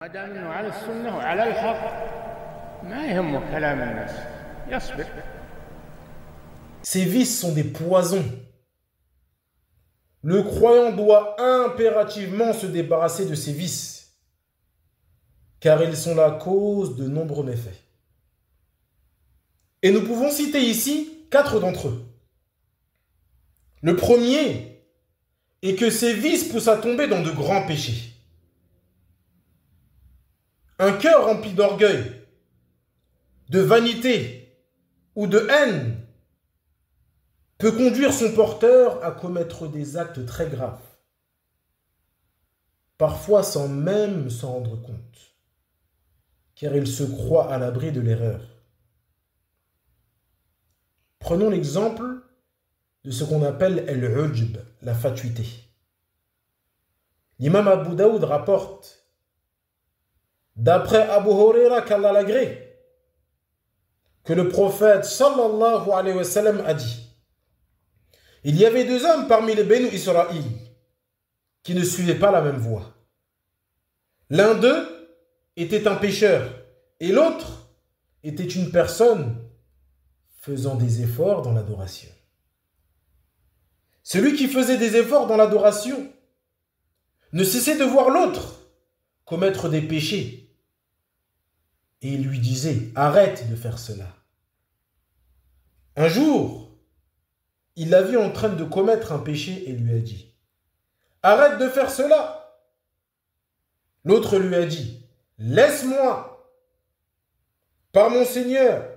ما دام انه على السنه وعلى الحق ما يهمه كلام الناس يصبر. Ces vices sont des poisons. Le croyant doit impérativement se débarrasser de ces vices, car ils sont la cause de nombreux méfaits. Et nous pouvons citer ici 4 d'entre eux. Le premier est que ces vices poussent à tomber dans de grands péchés. Un cœur rempli d'orgueil, de vanité ou de haine peut conduire son porteur à commettre des actes très graves, parfois sans même s'en rendre compte, car il se croit à l'abri de l'erreur. Prenons l'exemple de ce qu'on appelle al-ujb, la fatuité. L'imam Abu Daoud rapporte, d'après Abu Huraira qu'Allah l'agrée, que le prophète sallallahu alayhi wa sallam a dit: il y avait 2 hommes parmi les Bénou Israël qui ne suivaient pas la même voie. L'un d'eux était un pécheur et l'autre était une personne faisant des efforts dans l'adoration. Celui qui faisait des efforts dans l'adoration ne cessait de voir l'autre commettre des péchés et il lui disait: arrête de faire cela. Un jour, il l'a vu en train de commettre un péché et lui a dit: arrête de faire cela. L'autre lui a dit: laisse-moi. Par mon Seigneur,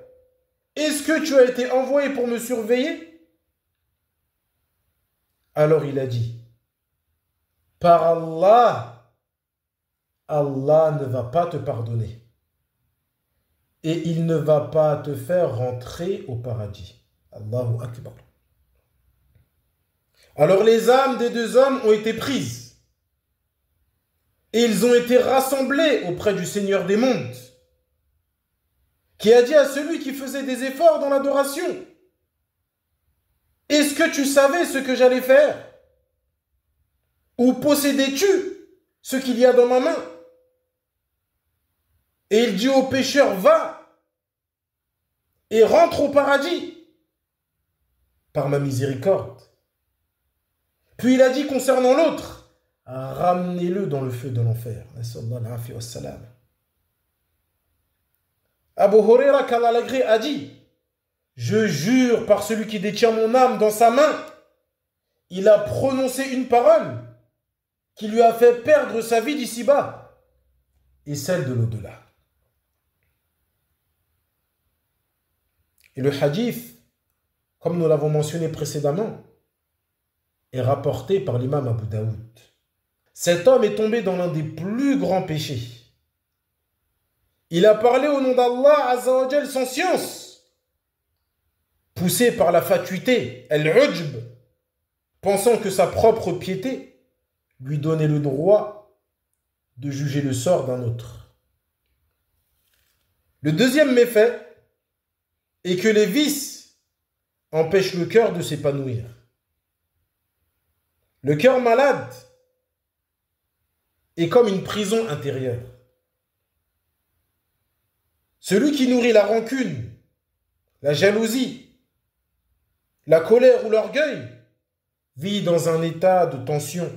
est-ce que tu as été envoyé pour me surveiller? Alors il a dit: par Allah, Allah ne va pas te pardonner et il ne va pas te faire rentrer au paradis. Allahu Akbar. Alors les âmes des 2 hommes ont été prises et ils ont été rassemblés auprès du Seigneur des mondes, qui a dit à celui qui faisait des efforts dans l'adoration: est-ce que tu savais ce que j'allais faire? Ou possédais-tu ce qu'il y a dans ma main? Et il dit au pécheur: va et rentre au paradis par ma miséricorde. Puis il a dit concernant l'autre: ramenez-le dans le feu de l'enfer. Abu Huraira qu'Allah l'agrée a dit: je jure par celui qui détient mon âme dans sa main, il a prononcé une parole qui lui a fait perdre sa vie d'ici-bas et celle de l'au-delà. Et le hadith, comme nous l'avons mentionné précédemment, est rapporté par l'imam Abu Daoud. Cet homme est tombé dans l'un des plus grands péchés. Il a parlé au nom d'Allah Azza wa Jal sans science, poussé par la fatuité, al-ujb, pensant que sa propre piété lui donnait le droit de juger le sort d'un autre. Le deuxième méfait est que les vices empêchent le cœur de s'épanouir. Le cœur malade est comme une prison intérieure. Celui qui nourrit la rancune, la jalousie, la colère ou l'orgueil vit dans un état de tension,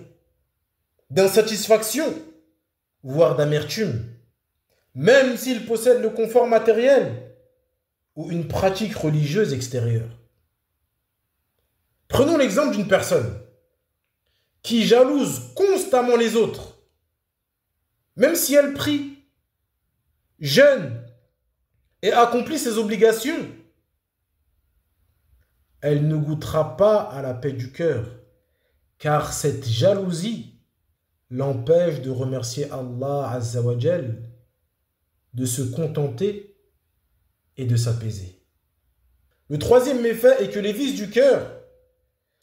d'insatisfaction, voire d'amertume, même s'il possède le confort matériel ou une pratique religieuse extérieure. Prenons l'exemple d'une personne qui jalouse constamment les autres, même si elle prie, jeûne et accomplit ses obligations, elle ne goûtera pas à la paix du cœur, car cette jalousie l'empêche de remercier Allah Azza wa Jal, de se contenter et de s'apaiser. Le troisième méfait est que les vices du cœur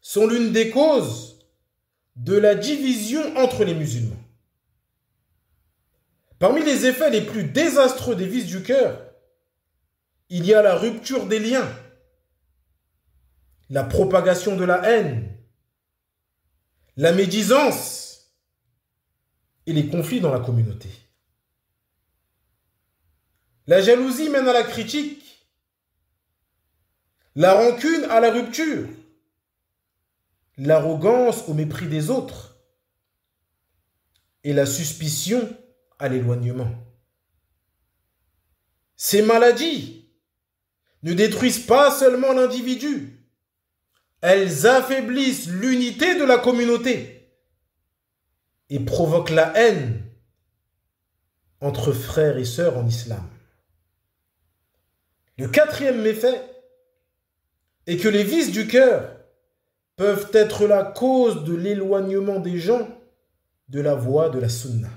sont l'une des causes de la division entre les musulmans. Parmi les effets les plus désastreux des vices du cœur, il y a la rupture des liens, la propagation de la haine, la médisance et les conflits dans la communauté. La jalousie mène à la critique. La rancune à la rupture. L'arrogance au mépris des autres. Et la suspicion à l'éloignement. Ces maladies ne détruisent pas seulement l'individu, elles affaiblissent l'unité de la communauté et provoquent la haine entre frères et sœurs en islam. Le quatrième méfait est que les vices du cœur peuvent être la cause de l'éloignement des gens de la voie de la sunna.